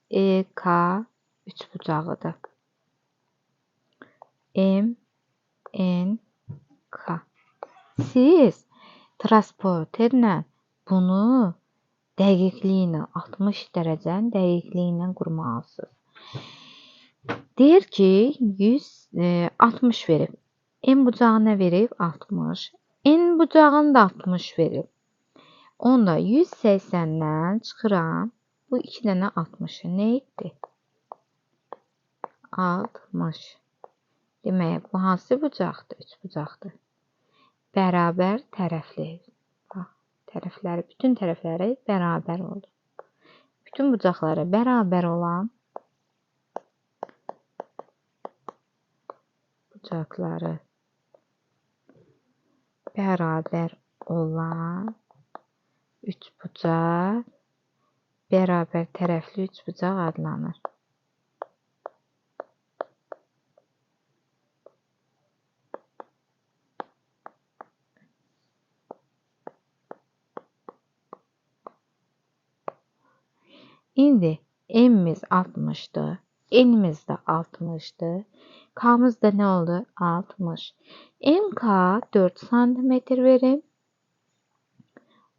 EK üçbucağıdır. MNK. Siz transporterlə bunu dəqiqliyinə 60 dərəcənin dəqiqliyinə qurmalısınız. Deyir ki 160 verib. N bucağı nə verib? 60. N bucağını da 60 verib. Onda 180-dən çıxıram. Bu 2 dənə 60-ı nə etdi? 60. Demək, bu hansı bucaqdır? Üçbucaqdır. Bərabər tərəfli. Bax, tərəfləri, bütün tərəfləri bərabər oldu. Bütün bucaqları bərabər olan bucaqları bərabər olan üçbucaq bərabər tərəfli üçbucaq adlanır. İndi M'miz 60'dır. N'miz də 60'dır. K'mız da nə oldu? 60. MK 4 cm verib.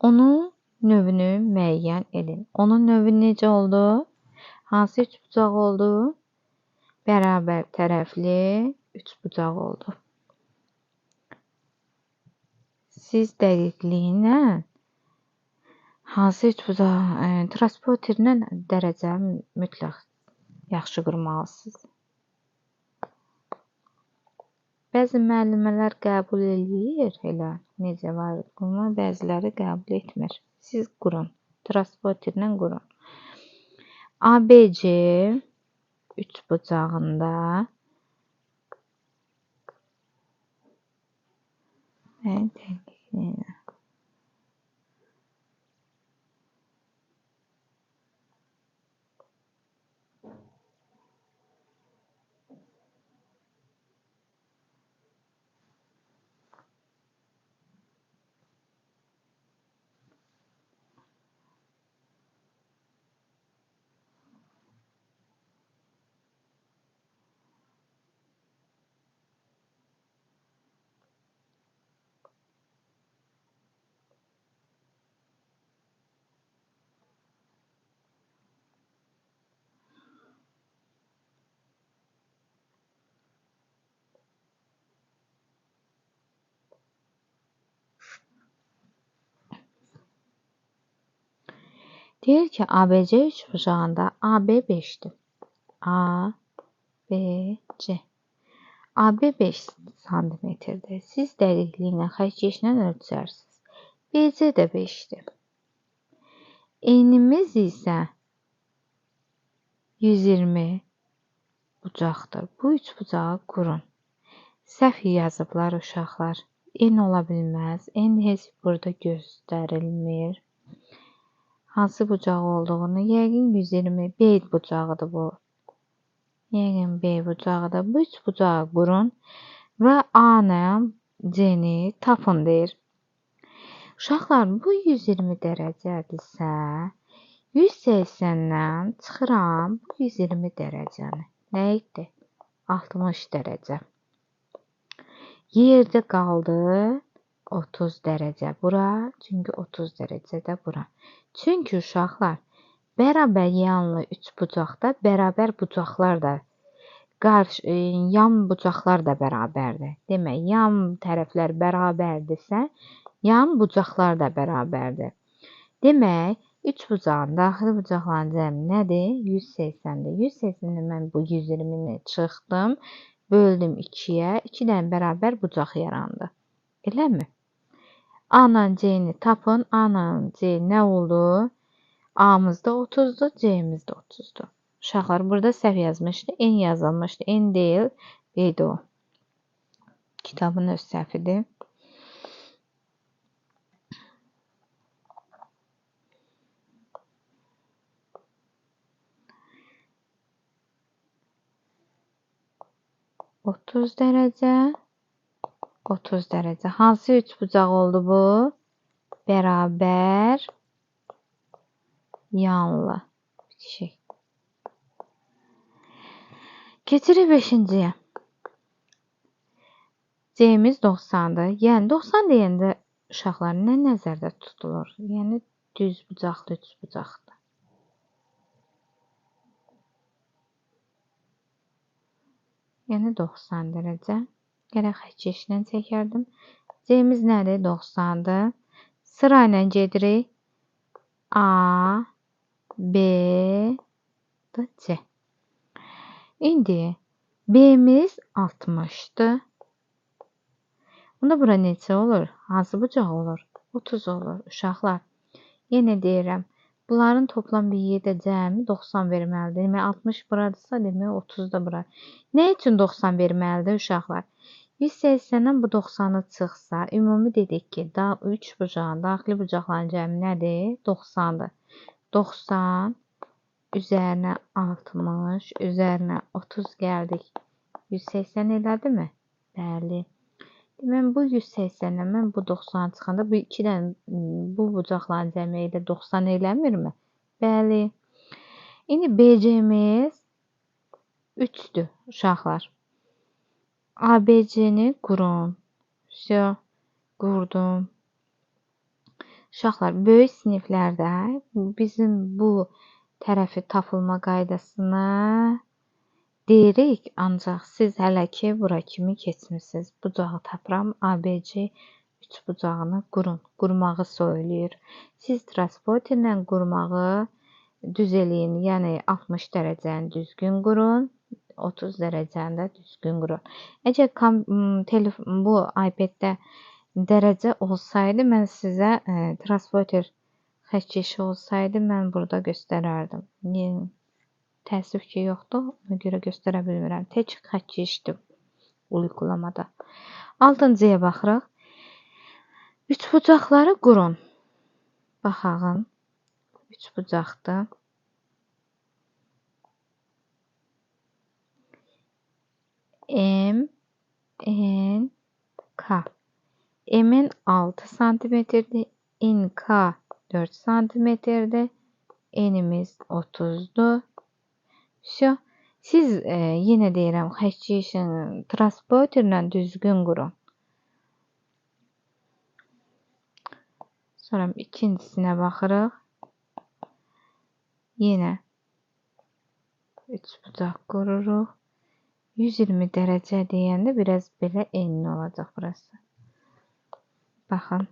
Onun növünü müəyyən edin. Onun növü necə oldu? Hansı üçbucaq oldu? Bərabər tərəfli üçbucaq oldu. Siz dəqiqliyinə hansı üçbucaq transporterlə dərəcə mütləq yaxşı qurmalısınız. Bəzi müəllimələr qəbul eləyir, elə necə var qurma, bəziləri qəbul etmir. Siz qurun, transporterlə qurun. ABC üçbucağında deyir ki, ABC üçbucağında AB 5'dir. ABC. AB 5 santimetrdir. Siz dəqiqliyinə xəttkeşlə ölçərsiniz. BC də 5'dir. Enimiz isə 120 bucaqdır. Bu üçbucağı qurun. Səhv yazıblar uşaqlar. En ola bilməz. En heç burada göstərilmir. Hansı bucaq olduğunu yəqin 120 B bucağıdır bu. Yəqin B bucağıdır. Bu üç bucağı qurun və A-nı, C-ni tapın deyir. Uşaqlar, bu 120 dərəcədirsə, 180-dən çıxıram bu 120 dərəcəni. Nə etdi? 60 dərəcə. Yerdə qaldı 30 dərəcə bura, çünki 30 dərəcə də bura. Çünki uşaqlar, bərabər yanlı üçbucaqda bərabər bucaqlar da yan bucaqlar da bərabərdir. Demək, yan tərəflər bərabərdirsə, yan bucaqlar da bərabərdir. Demək, üçbucağın daxili bucaqların cəmi nədir? 180-dir. 180-də mən bu 120-ni çıxdım, böldüm 2-yə. 2 dənə bərabər bucaq yarandı. Eləmi? A-la C-ni tapın. A-la C nə oldu? A-mız da 30'dur, C-miz də 30'dur. Uşaqlar, burada səhv yazmışdı. N yazılmışdı. N deyil, B-dir o. Kitabın öz səhvidir. Otuz dərəcə, 30 dərəcə. Hansı üçbucaq oldu bu? Bərabər yanlı. Bitişik. Keçirik 5-ciyə. C-miz 90-dır. Yəni 90 deyəndə uşaqlar nə nəzərdə tutulur? Yəni düz bucaqlı, üç bucaqlı. Yəni 90 dərəcə. Gərək xəttkeşlə çəkərdim. C-miz nədir? 90-dır. Sırayla gedirik. A, B, C. İndi B-miz 60-dır. Bunda bura neçə olur? Hansı bucaq olur? 30 olur. Uşaqlar, yenə deyirəm. Bunların toplam bir yerdə cəmi 90 verməlidir. Demək 60 buradırsa, demək 30 da bura. Nə üçün 90 verməlidir uşaqlar? 180-dən bu 90'ı çıxsa, ümumi dedik ki, 3 bucağın, daxili bucaqların cəmi nədir? 90'dır. 90 üzərinə 60, üzərinə 30 gəldik. 180 elədi mi? Bəli. Mən bu 180'dən mən bu 90 çıxanda bu 2'dən bu bucaqların cəmi ilə 90 eləmirmi? Bəli. İndi BC-miz 3'dür uşaqlar. ABC-ni qurun. Все, qurdum. Uşaqlar, böyük siniflərdə bizim bu tərəfi tapılma qaydasına deyirik, ancaq siz hələ ki bura kimi keçmisiniz. Bucağı tapıram, ABC 3 bucağını qurun. Qurmağı söyləyir. Siz transporterlə qurmağı düz eləyin, yəni 60 dərəcəni düzgün qurun. 30 dərəcəni də düzgün qurun. Əgər bu iPad-də dərəcə olsaydı, mən sizə transporter xəttkeşi olsaydı, mən burada göstərərdim. Təəssüf ki, yoxdur. Ona görə göstərə bilmirəm. Tək xəttkeşdir uygulamada. 6-cıya baxırıq. Üç bucaqları qurun. Baxağın. Üç bucaqdır. M, N, K. M'in 6 santimetrdir. NK 4 santimetrdir. N'imiz 30'dur. Siz yenə deyirəm, xəttkeşin transporterlə düzgün qurun. Sonra ikincisinə baxırıq. Yenə 3 bucaq qururuq. 120 dərəcə deyəndə biraz belə enli olacaq burası. Baxın.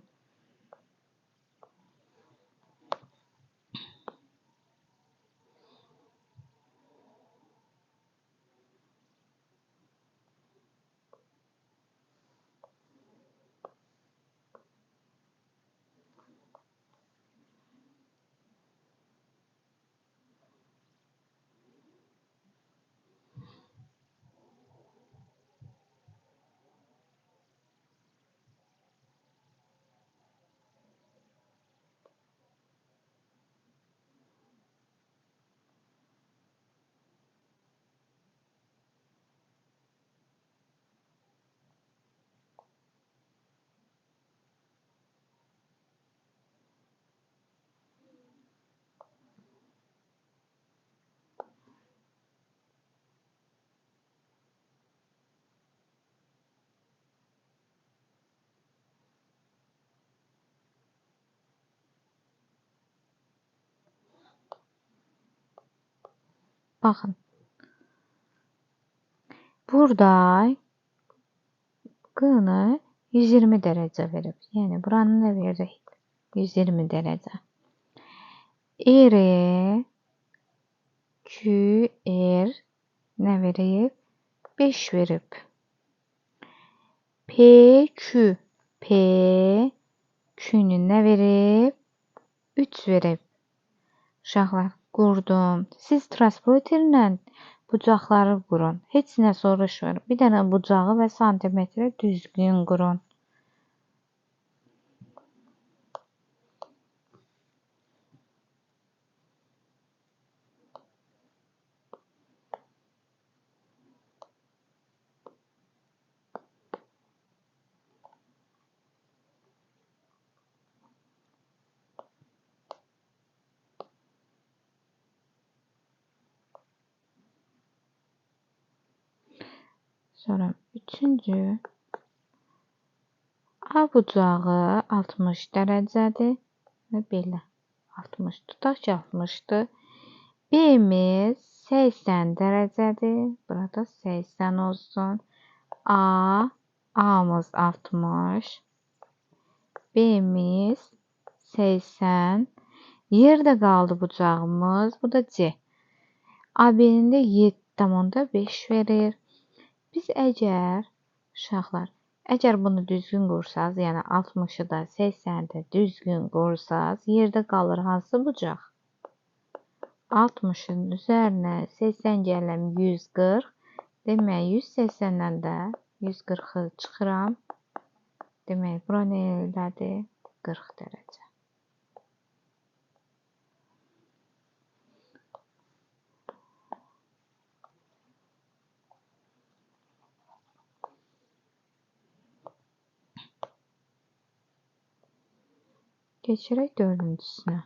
Baxın. Burada qını 120 dərəcə verib. Yəni buranı nə verəcək? 120 dərəcə. R, Q, R nə verib? 5 verib. P, Q, P, Q-nü nə verib? 3 verib. Uşaqlar, qurdum. Siz transporterlə bucaqları qurun. Heç nə soruşmur. Bir dənə bucağı və santimetre düzgün qurun. Sonra üçüncü A bucağı 60 dərəcədir və belə 60 tutaq ki 60-dır. B'miz 80 dərəcədir. Burada 80 olsun. A'mız 60. B'miz 80. Yerdə qaldı bucağımız. Bu da C. AB'nin də 7,5 verir. Biz əgər bunu düzgün qursanız, yəni 60-ı da 80-i də düzgün qursanız, yerdə qalır hansı bucaq? 60-ın üzərinə 80 gələm 140. Demək 180-dən də 140-ı çıxıram. Demək bura nə elədi? 40 dərəcə. Keçirək dördüncüsünə.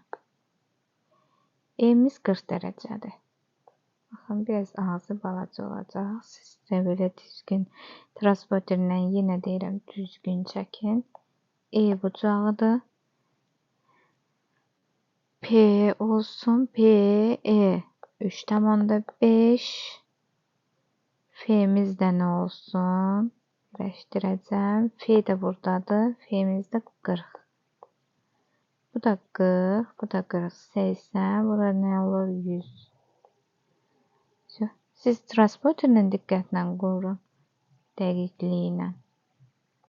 E'miz 40 dərəcədir. Baxın, biraz ağzı balaca olacaq. Siz də belə düzgün transporterlə yenə deyirəm, düzgün çəkin. E bucağıdır. P olsun. P, E 3,5. F'miz də nə olsun? Birləşdirəcəm. F də buradadır. F'miz də 40. Bu da 40, bu da 40, 80, burada nə olur? 100. Siz transporterlə diqqətlə qurun, dəqiqliyi ilə.